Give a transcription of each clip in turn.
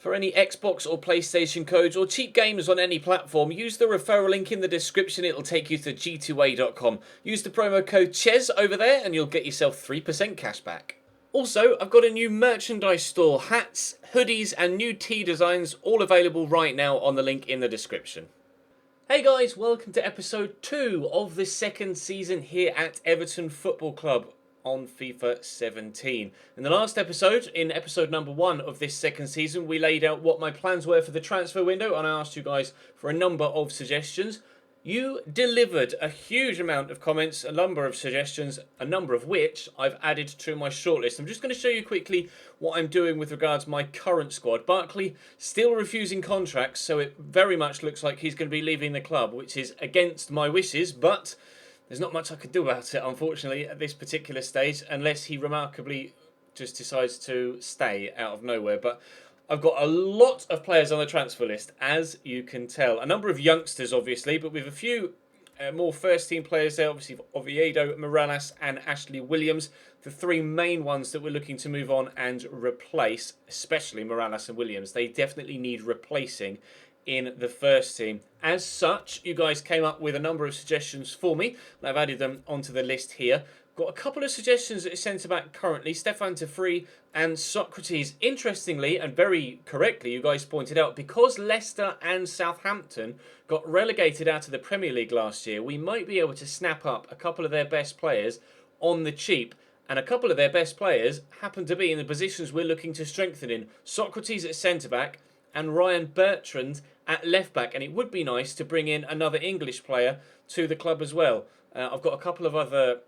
For any Xbox or PlayStation codes or cheap games on any platform, use the referral link in the description. It'll take you to g2a.com. Use the promo code CHES over there and you'll get yourself 3% cash back. Also, I've got a new merchandise store, hats, hoodies and new tee designs, all available right now on the link in the description. Hey guys, welcome to episode 2 of the second season here at Everton Football Club on FIFA 17. In the last episode, in episode number 1 of this second season, we laid out what my plans were for the transfer window and I asked you guys for a number of suggestions. You delivered a huge amount of comments, a number of suggestions, a number of which I've added to my shortlist. I'm just going to show you quickly what I'm doing with regards to my current squad. Barkley still refusing contracts, so it very much looks like he's going to be leaving the club, which is against my wishes, but there's not much I could do about it, unfortunately, at this particular stage, unless he remarkably just decides to stay out of nowhere. But I've got a lot of players on the transfer list, as you can tell. A number of youngsters, obviously, but with a few more first-team players there. Obviously, Oviedo, Morales and Ashley Williams. The three main ones that we're looking to move on and replace, especially Morales and Williams. They definitely need replacing in the first team. As such, you guys came up with a number of suggestions for me, and I've added them onto the list here. Got a couple of suggestions at centre-back currently, Stefan Tafri and Socrates. Interestingly, and very correctly, you guys pointed out, because Leicester and Southampton got relegated out of the Premier League last year, we might be able to snap up a couple of their best players on the cheap. And a couple of their best players happen to be in the positions we're looking to strengthen in. Socrates at centre-back and Ryan Bertrand at left-back. And it would be nice to bring in another English player to the club as well. I've got a couple of other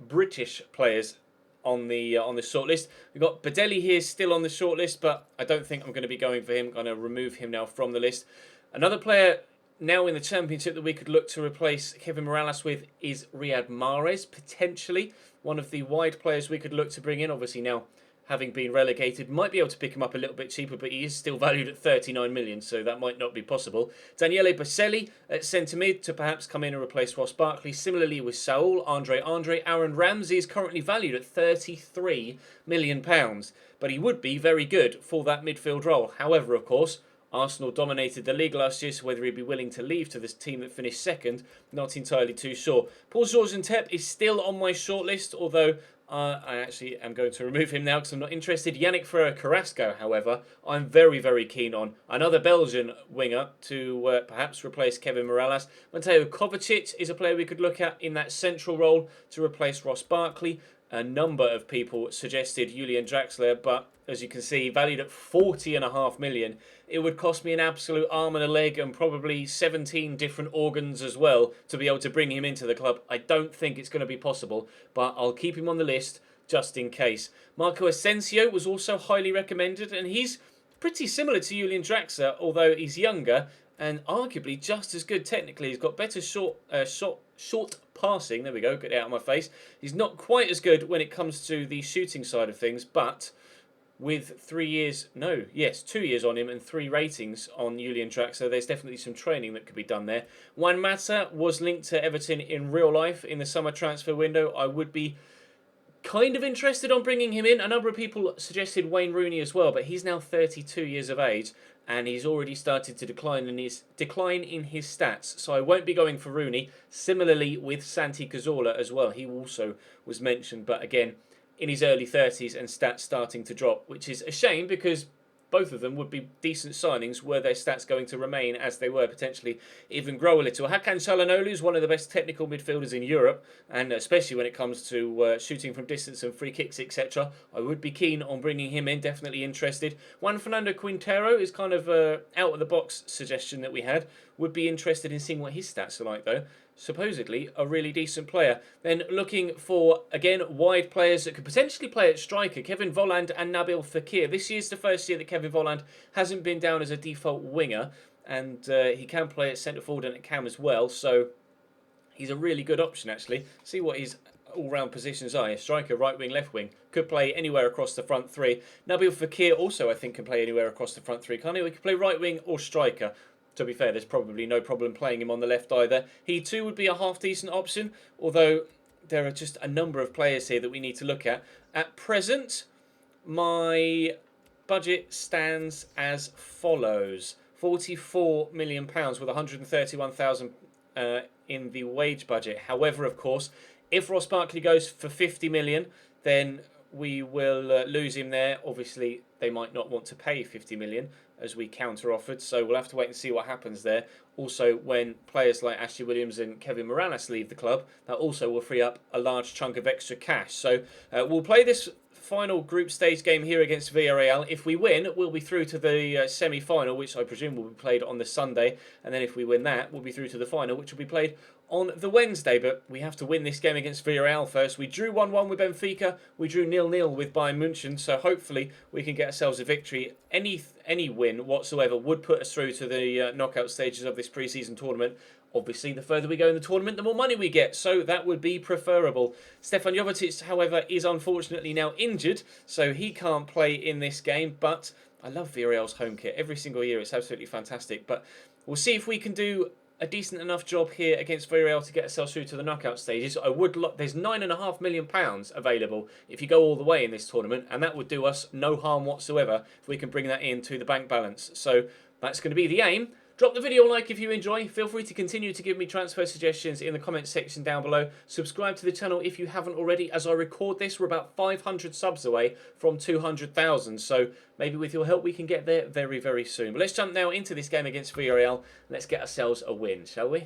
British players on the shortlist. We've got Badeli here still on the shortlist, but I don't think I'm going to be going for him. I'm going to remove him now from the list. Another player now in the Championship that we could look to replace Kevin Morales with is Riyad Mahrez, potentially one of the wide players we could look to bring in. Obviously now, having been relegated, might be able to pick him up a little bit cheaper, but he is still valued at 39 million, so that might not be possible. Daniele Baselli at centre-mid to perhaps come in and replace Ross Barkley. Similarly with Saul, Andre. Aaron Ramsey is currently valued at £33 million, but he would be very good for that midfield role. However, of course, Arsenal dominated the league last year, so whether he'd be willing to leave to this team that finished second, not entirely too sure. Paul Georges-Ntep is still on my shortlist, although I actually am going to remove him now because I'm not interested. Yannick Ferrer-Carrasco, however, I'm very, very keen on. Another Belgian winger to perhaps replace Kevin Morales. Mateo Kovacic is a player we could look at in that central role to replace Ross Barkley. A number of people suggested Julian Draxler, but as you can see, valued at 40.5 million, it would cost me an absolute arm and a leg and probably 17 different organs as well to be able to bring him into the club. I don't think it's going to be possible, but I'll keep him on the list just in case. Marco Asensio was also highly recommended, and he's pretty similar to Julian Draxler, although he's younger and arguably just as good technically. He's got better short passing. There we go, get it out of my face. He's not quite as good when it comes to the shooting side of things, but with 2 years on him and 3 ratings on Julian Draxler, there's definitely some training that could be done there. Juan Mata was linked to Everton in real life in the summer transfer window. I would be kind of interested on bringing him in. A number of people suggested Wayne Rooney as well, but he's now 32 years of age and he's already started to decline in his stats. So I won't be going for Rooney. Similarly with Santi Cazorla as well. He also was mentioned, but again, in his early 30s and stats starting to drop, which is a shame because both of them would be decent signings were their stats going to remain as they were, potentially even grow a little. Hakan Çalhanoğlu is one of the best technical midfielders in Europe, and especially when it comes to shooting from distance and free kicks, etc. I would be keen on bringing him in, definitely interested. Juan Fernando Quintero is kind of out-of-the-box suggestion that we had. Would be interested in seeing what his stats are like, though. Supposedly a really decent player. Then looking for, again, wide players that could potentially play at striker. Kevin Volland and Nabil Fekir. This year's the first year that Kevin Volland hasn't been down as a default winger, and he can play at centre forward and at cam as well, so he's a really good option actually. See what his all-round positions are. Striker, right wing, left wing. Could play anywhere across the front three. Nabil Fekir also, I think, can play anywhere across the front three, can't he? He could play right wing or striker. To be fair, there's probably no problem playing him on the left either. He too would be a half-decent option, although there are just a number of players here that we need to look at. At present, my budget stands as follows. £44 million with 131,000 in the wage budget. However, of course, if Ross Barkley goes for 50 million, then we will lose him there. Obviously, they might not want to pay 50 million as we counter-offered, so we'll have to wait and see what happens there. Also, when players like Ashley Williams and Kevin Morales leave the club, that also will free up a large chunk of extra cash. So we'll play this final group stage game here against Villarreal. If we win, we'll be through to the semi-final, which I presume will be played on the Sunday. And then if we win that, we'll be through to the final, which will be played on the Wednesday. But we have to win this game against Villarreal first. We drew 1-1 with Benfica. We drew 0-0 with Bayern München. So hopefully we can get ourselves a victory. Any win whatsoever would put us through to the knockout stages of this pre-season tournament. Obviously, the further we go in the tournament, the more money we get, so that would be preferable. Stefan Jovetic, however, is unfortunately now injured, so he can't play in this game, but I love Villarreal's home kit. Every single year, it's absolutely fantastic, but we'll see if we can do a decent enough job here against Villarreal to get ourselves through to the knockout stages. There's £9.5 million available if you go all the way in this tournament, and that would do us no harm whatsoever if we can bring that into the bank balance. So that's going to be the aim. Drop the video a like if you enjoy. Feel free to continue to give me transfer suggestions in the comments section down below. Subscribe to the channel if you haven't already. As I record this, we're about 500 subs away from 200,000. So maybe with your help we can get there very, very soon. But let's jump now into this game against Villarreal. Let's get ourselves a win, shall we?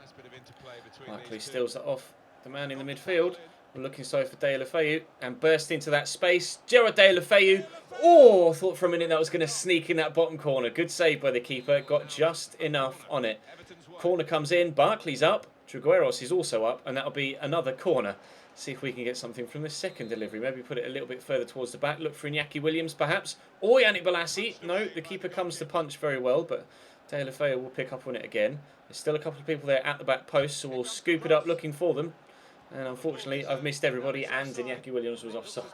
Nice bit of interplay between Barkley steals that off the man in the midfield. We're looking so for De La Feu and burst into that space. Gerard De La Feu. Oh, I thought for a minute that was going to sneak in that bottom corner. Good save by the keeper. Got just enough on it. Corner comes in. Barkley's up. Trigueros is also up. And that'll be another corner. See if we can get something from the second delivery. Maybe put it a little bit further towards the back. Look for Iñaki Williams perhaps. Or Yannick Bolasie. No, the keeper comes to punch very well. But De La Feu will pick up on it again. There's still a couple of people there at the back post. So we'll scoop it up looking for them. And unfortunately, I've missed everybody, and Iñaki Williams was offside.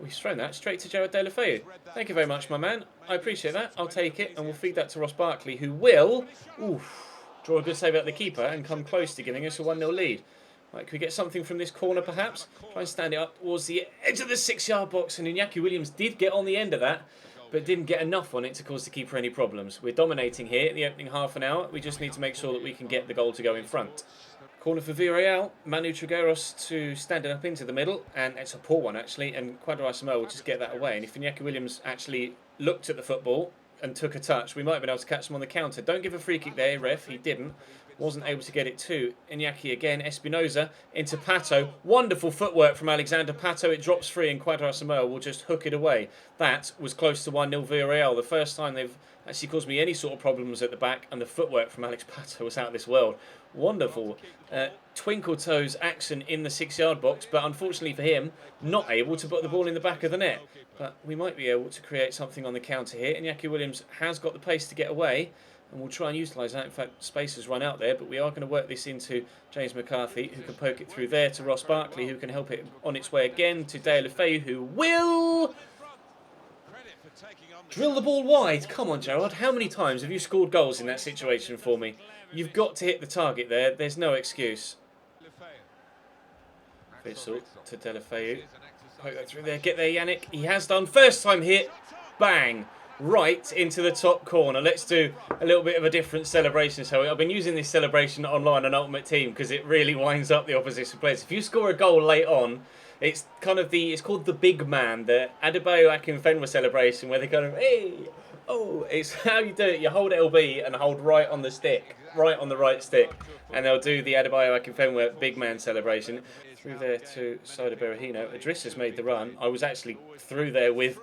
He's thrown that straight to Gerard De La Feu. Thank you very much, my man. I appreciate that. I'll take it, and we'll feed that to Ross Barkley, who will draw a good save out the keeper and come close to giving us a 1-0 lead. Right, can we get something from this corner, perhaps? Try and stand it up towards the edge of the 6-yard box, and Iñaki Williams did get on the end of that, but didn't get enough on it to cause the keeper any problems. We're dominating here in the opening half an hour. We just need to make sure that we can get the goal to go in front. Corner for Villarreal, Manu Trigueros to stand it up into the middle, and it's a poor one actually, and Quadrasimo will just get that away. And if Iñaki Williams actually looked at the football and took a touch, we might have been able to catch him on the counter. Don't give a free kick there, ref, he didn't. Wasn't able to get it to Iñaki again. Espinoza into Pato. Wonderful footwork from Alexander Pato. It drops free and Quadrasimo will just hook it away. That was close to 1-0 Villarreal. The first time they've actually caused me any sort of problems at the back, and the footwork from Alex Pato was out of this world. Wonderful twinkle toes action in the 6-yard box, but unfortunately for him, not able to put the ball in the back of the net. But we might be able to create something on the counter here. Iñaki Williams has got the pace to get away, and we'll try and utilise that. In fact, space has run out there, but we are going to work this into James McCarthy, who can poke it through there to Ross Barkley, who can help it on its way again to De La Feu, who will drill the ball wide. Come on, Gerard. How many times have you scored goals in that situation for me? You've got to hit the target there. There's no excuse. Whistle to De La Feu. Poke that through there. Get there, Yannick. He has done. First time hit. Bang. Right into the top corner. Let's do a little bit of a different celebration. So I've been using this celebration online on Ultimate Team because it really winds up the opposition players. If you score a goal late on, it's kind of it's called the big man, the Adebayo Akinfenwa celebration, where they kind of, hey, oh, it's how you do it. You hold LB and hold right on the stick, right on the right stick, and they'll do the Adebayo Akinfenwa big man celebration. Through there to Soda Berahino. Idris has made the run. I was actually through there with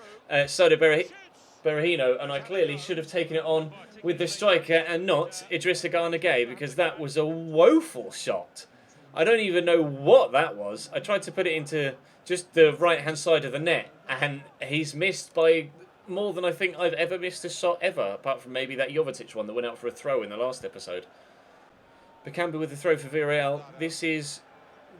Soda Berahino, and I clearly should have taken it on with the striker and not Idrissa Gana Gueye, because that was a woeful shot. I don't even know what that was. I tried to put it into just the right-hand side of the net, and he's missed by more than I think I've ever missed a shot ever, apart from maybe that Jovetic one that went out for a throw in the last episode. Bakambu with the throw for Villarreal. This is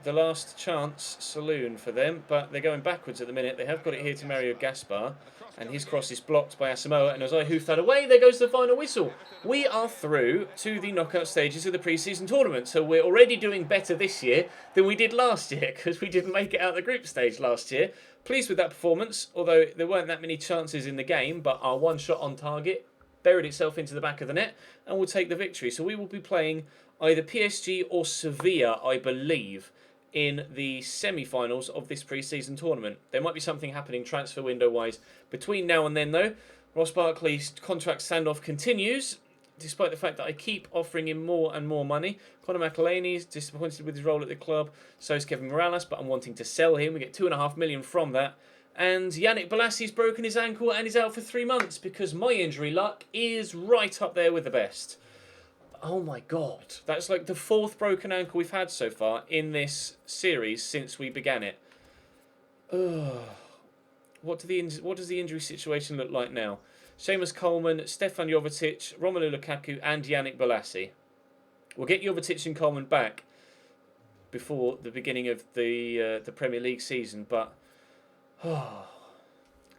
the last chance saloon for them, but they're going backwards at the minute. They have got it here to Mario Gaspar, and his cross is blocked by Asamoah, and as I hoof that away, there goes the final whistle. We are through to the knockout stages of the pre-season tournament, so we're already doing better this year than we did last year, because we didn't make it out of the group stage last year. Pleased with that performance, although there weren't that many chances in the game, but our one shot on target buried itself into the back of the net and will take the victory. So we will be playing either PSG or Sevilla, I believe, in the semi-finals of this pre-season tournament. There might be something happening transfer window-wise between now and then, though. Ross Barkley's contract standoff continues, despite the fact that I keep offering him more and more money. Conor McAlhaney's disappointed with his role at the club. So is Kevin Morales, but I'm wanting to sell him. We get $2.5 million from that. And Yannick Bolasie's broken his ankle and is out for 3 months because my injury luck is right up there with the best. Oh my God. That's like the 4th broken ankle we've had so far in this series since we began it. Ugh. What does the injury situation look like now? Seamus Coleman, Stefan Jovetic, Romelu Lukaku and Yannick Bolasie. We'll get Jovetic and Coleman back before the beginning of the Premier League season, but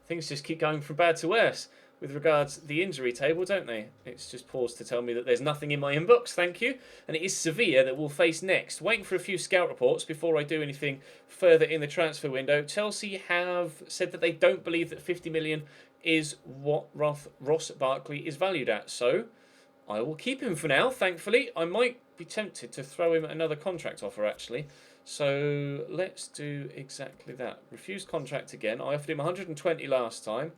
things just keep going from bad to worse with regards to the injury table, don't they? It's just paused to tell me that there's nothing in my inbox, thank you. And it is Sevilla that we'll face next. Waiting for a few scout reports before I do anything further in the transfer window. Chelsea have said that they don't believe that 50 million is what Ross Barkley is valued at. So I will keep him for now, thankfully. I might be tempted to throw him another contract offer, actually. So let's do exactly that. Refused contract again. I offered him 120 last time.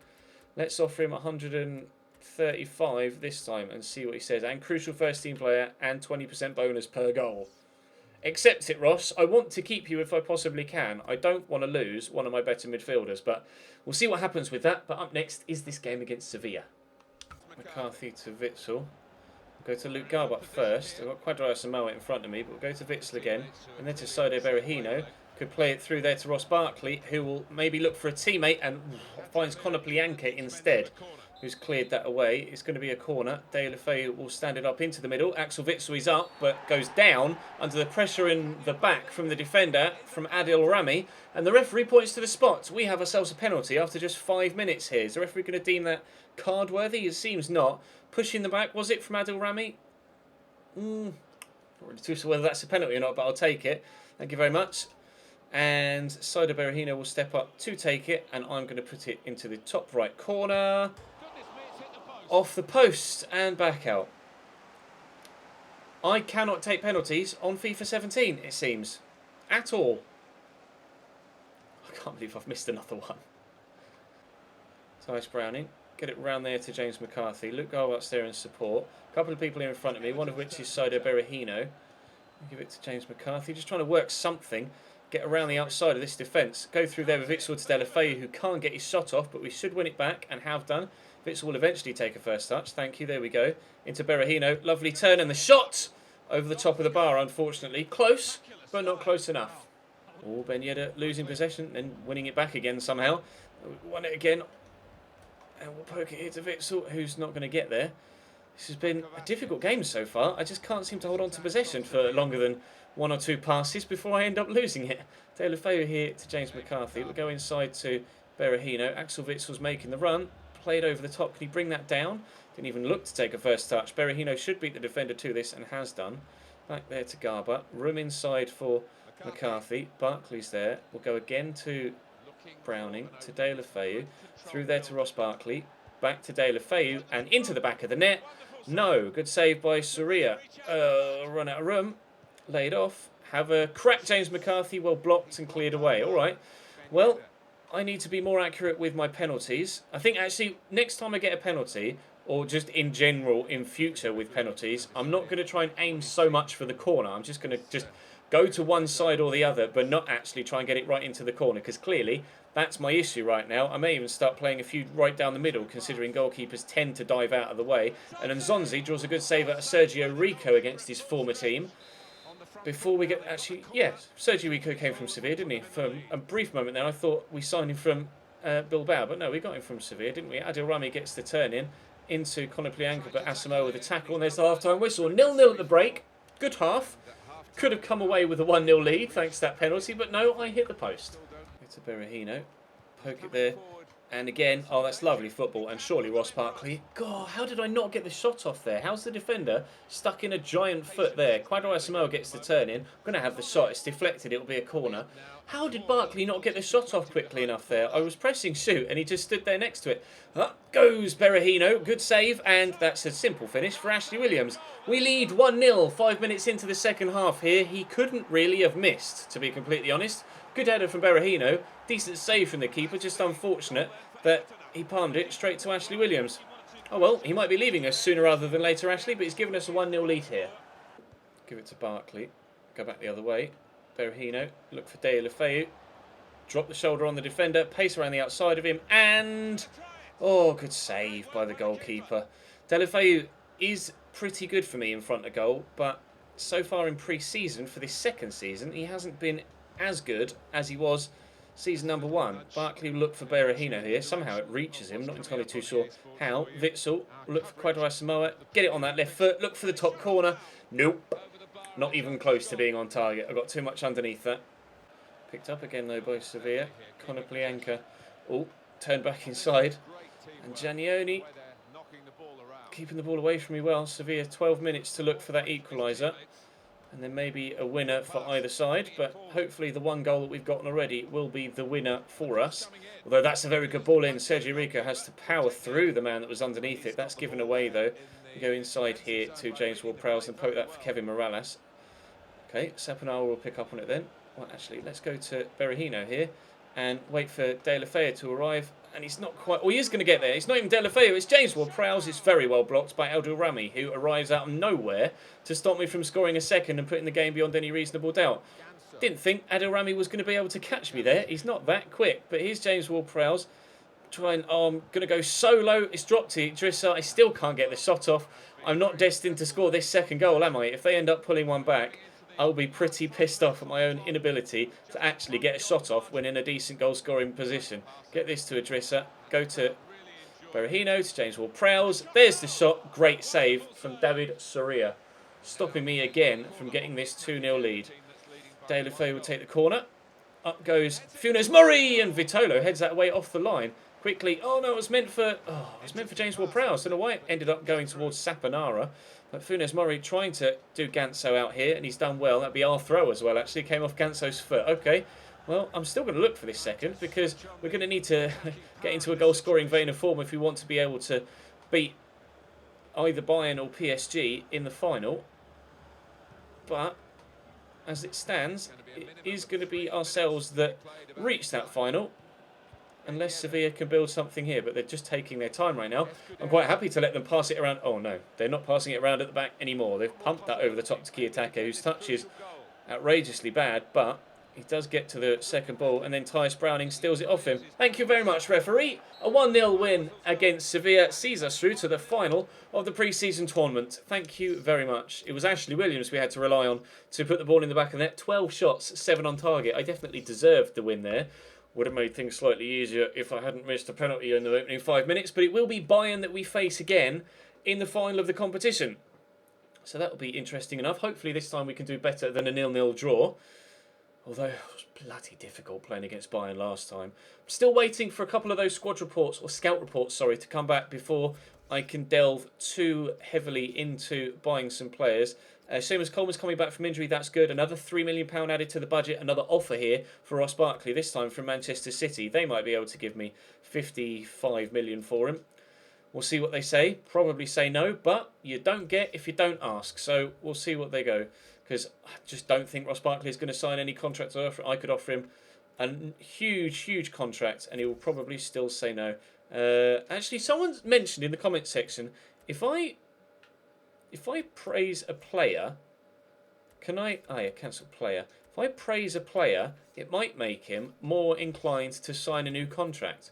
Let's offer him 135 this time and see what he says. And crucial first team player and 20% bonus per goal. Accept it, Ross. I want to keep you if I possibly can. I don't want to lose one of my better midfielders, but we'll see what happens with that. But up next is this game against Sevilla. McCarthy to Witsel. We'll go to Luke Garbutt first. I've got Quadrado Samoa in front of me, but we'll go to Witsel again. And then to Saido Berahino. Could play it through there to Ross Barkley, who will maybe look for a teammate and finds Conor Plianka instead, who's cleared that away. It's going to be a corner. Deulofeu will stand it up into the middle. Axel Witsel is up, but goes down under the pressure in the back from the defender, from Adil Rami. And the referee points to the spot. We have ourselves a penalty after just 5 minutes here. Is the referee going to deem that card worthy? It seems not. Pushing the back, was it from Adil Rami? Not really too sure whether that's a penalty or not, but I'll take it. Thank you very much. And Saido Berahino will step up to take it, and I'm going to put it into the top right corner. Off the post and back out. I cannot take penalties on FIFA 17, it seems. At all. I can't believe I've missed another one. Tyce Browning. Get it round there to James McCarthy. Luke Garbutt's there in support. A couple of people here in front of me, one of which is Saido Berahino. I'll give it to James McCarthy. Just trying to work something. Get around the outside of this defence. Go through there with Witsel to Deulofeu, who can't get his shot off, but we should win it back and have done. Witsel will eventually take a first touch. Thank you. There we go. Into Berahino. Lovely turn and the shot over the top of the bar, unfortunately. Close, but not close enough. Oh, Ben Yedder losing possession and winning it back again somehow. Won it again. And we'll poke it here to Witsel, who's not going to get there. This has been a difficult game so far. I just can't seem to hold on to possession for longer than 1 or 2 passes before I end up losing it. Deulofeu here to James McCarthy. We'll go inside to Berahino. Axel Witsel's making the run. Played over the top. Can he bring that down? Didn't even look to take a first touch. Berahino should beat the defender to this and has done. Back there to Garbutt. Room inside for McCarthy. Barkley's there. We'll go again to Browning, to Deulofeu. Through there to Ross Barkley. Back to Deulofeu and into the back of the net. No. Good save by Soria. Run out of room. Laid off. Have a crack, James McCarthy. Well blocked and cleared away. All right. Well, I need to be more accurate with my penalties. I think actually next time I get a penalty, or just in general in future with penalties, I'm not going to try and aim so much for the corner. I'm just going to go to one side or the other, but not actually try and get it right into the corner, because clearly that's my issue right now. I may even start playing a few right down the middle, considering goalkeepers tend to dive out of the way. And Nzonzi draws a good save at Sergio Rico against his former team. Before we get... Actually, yes, Sergio Rico came from Sevilla, didn't he? For a brief moment there, I thought we signed him from Bilbao. But no, we got him from Sevilla, didn't we? Adil Rami gets the turn in into Conor Plianka, but Asamoah with a tackle. And there's the half-time whistle. 0-0 at the break. Good half. Could have come away with a 1-0 lead thanks to that penalty. But no, I hit the post. It's a Berahino. Poke it there. And again, oh, that's lovely football. And surely Ross Barkley. God, how did I not get the shot off there? How's the defender stuck in a giant foot there? Quadro Asamoah gets the turn in. I'm going to have the shot. It's deflected. It'll be a corner. How did Barkley not get the shot off quickly enough there? I was pressing shoot and he just stood there next to it. Up goes Berahino. Good save. And that's a simple finish for Ashley Williams. We lead 1-0 5 minutes into the second half here. He couldn't really have missed, to be completely honest. Good header from Berahino. Decent save from the keeper. Just unfortunate that he palmed it straight to Ashley Williams. Oh well, he might be leaving us sooner rather than later, Ashley, but he's given us a 1-0 lead here. Give it to Barkley. Go back the other way. Berahino. Look for De La Feu. Drop the shoulder on the defender. Pace around the outside of him. And... oh, good save by the goalkeeper. De La Feu is pretty good for me in front of goal, but so far in pre-season, for this second season, he hasn't been as good as he was season number 1. Barkley will look for Berahino here. Somehow it reaches him. Not entirely too sure how. Witsel will look for Quadro Asamoah. Get it on that left foot. Look for the top corner. Nope. Not even close to being on target. I got too much underneath that. Picked up again though by Sevilla. Conor Plianka. Oh, turned back inside. And Giannioni keeping the ball away from me well. Sevilla 12 minutes to look for that equaliser. And then maybe a winner for either side. But hopefully the one goal that we've gotten already will be the winner for us. Although that's a very good ball in. Sergio Rico has to power through the man that was underneath it. That's given away though. We go inside here to James Ward-Prowse and poke that for Kevin Morales. Okay, Saponara will pick up on it then. Well, actually, let's go to Berahino here and wait for De La Feu to arrive. And he's not quite... well, he is going to get there. It's not even De La Feu, it's James Ward-Prowse. It's very well blocked by Eldil Rami, who arrives out of nowhere to stop me from scoring a second and putting the game beyond any reasonable doubt. Didn't think Adil Rami was going to be able to catch me there. He's not that quick. But here's James Ward-Prowse. I'm going to go solo. It's dropped to Idrissa. I still can't get the shot off. I'm not destined to score this second goal, am I? If they end up pulling one back, I'll be pretty pissed off at my own inability to actually get a shot off when in a decent goal-scoring position. Get this to Idrissa. Go to Berahino, to James Ward-Prowse. There's the shot. Great save from David Soria, stopping me again from getting this 2-0 lead. De La Feu will take the corner. Up goes Funes Mori, and Vitolo heads that way off the line. Quickly, oh no, it was meant for James Ward-Prowse. I don't know why it ended up going towards Saponara. But Funes Mori trying to do Ganso out here, and he's done well. That'd be our throw as well, actually. Came off Ganso's foot. Okay, well, I'm still going to look for this second because we're going to need to get into a goal-scoring vein of form if we want to be able to beat either Bayern or PSG in the final. But as it stands, it is going to be ourselves that reach that final. Unless Sevilla can build something here, but they're just taking their time right now. I'm quite happy to let them pass it around. Oh no, they're not passing it around at the back anymore. They've pumped that over the top to Kiyotake, whose touch is outrageously bad, but he does get to the second ball, and then Tyus Browning steals it off him. Thank you very much, referee. A 1-0 win against Sevilla sees us through to the final of the pre-season tournament. Thank you very much. It was Ashley Williams we had to rely on to put the ball in the back of the net. 12 shots, 7 on target. I definitely deserved the win there. Would have made things slightly easier if I hadn't missed a penalty in the opening 5 minutes. But it will be Bayern that we face again in the final of the competition. So that will be interesting enough. Hopefully this time we can do better than a 0-0 draw. Although it was bloody difficult playing against Bayern last time. I'm still waiting for a couple of those squad reports, or scout reports, sorry, to come back before I can delve too heavily into buying some players. Seamus Coleman's coming back from injury, that's good. Another £3 million added to the budget. Another offer here for Ross Barkley, this time from Manchester City. They might be able to give me 55 million for him. We'll see what they say. Probably say no, but you don't get if you don't ask. So we'll see what they go. Because I just don't think Ross Barkley is going to sign any contract. I could offer him a huge, huge contract, and he will probably still say no. Actually, someone's mentioned in the comments section, if I praise a player, can I... oh yeah, cancel player. If I praise a player, it might make him more inclined to sign a new contract.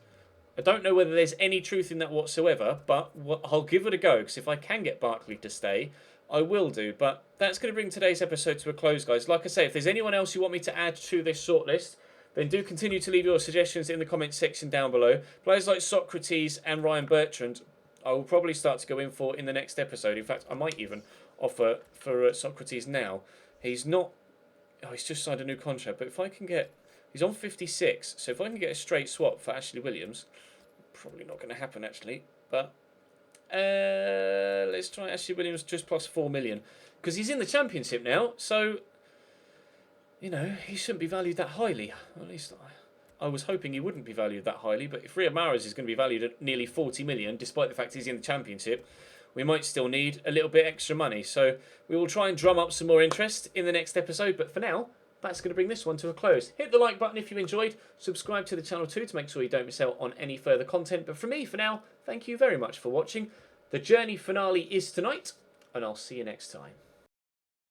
I don't know whether there's any truth in that whatsoever, but I'll give it a go, because if I can get Barkley to stay, I will do. But that's going to bring today's episode to a close, guys. Like I say, if there's anyone else you want me to add to this shortlist, then do continue to leave your suggestions in the comments section down below. Players like Socrates and Ryan Bertrand, I will probably start to go in for in the next episode. In fact, I might even offer for Socrates now. He's not... oh, he's just signed a new contract. But if I can get... he's on 56. So if I can get a straight swap for Ashley Williams, Probably not going to happen, actually. But let's try Ashley Williams just plus 4 million. Because he's in the Championship now, so, you know, he shouldn't be valued that highly. At least I was hoping he wouldn't be valued that highly. But if Riyad Mahrez is going to be valued at nearly 40 million, despite the fact he's in the Championship, we might still need a little bit extra money. So we will try and drum up some more interest in the next episode. But for now, that's going to bring this one to a close. Hit the like button if you enjoyed. Subscribe to the channel too to make sure you don't miss out on any further content. But for me, for now, thank you very much for watching. The journey finale is tonight, and I'll see you next time.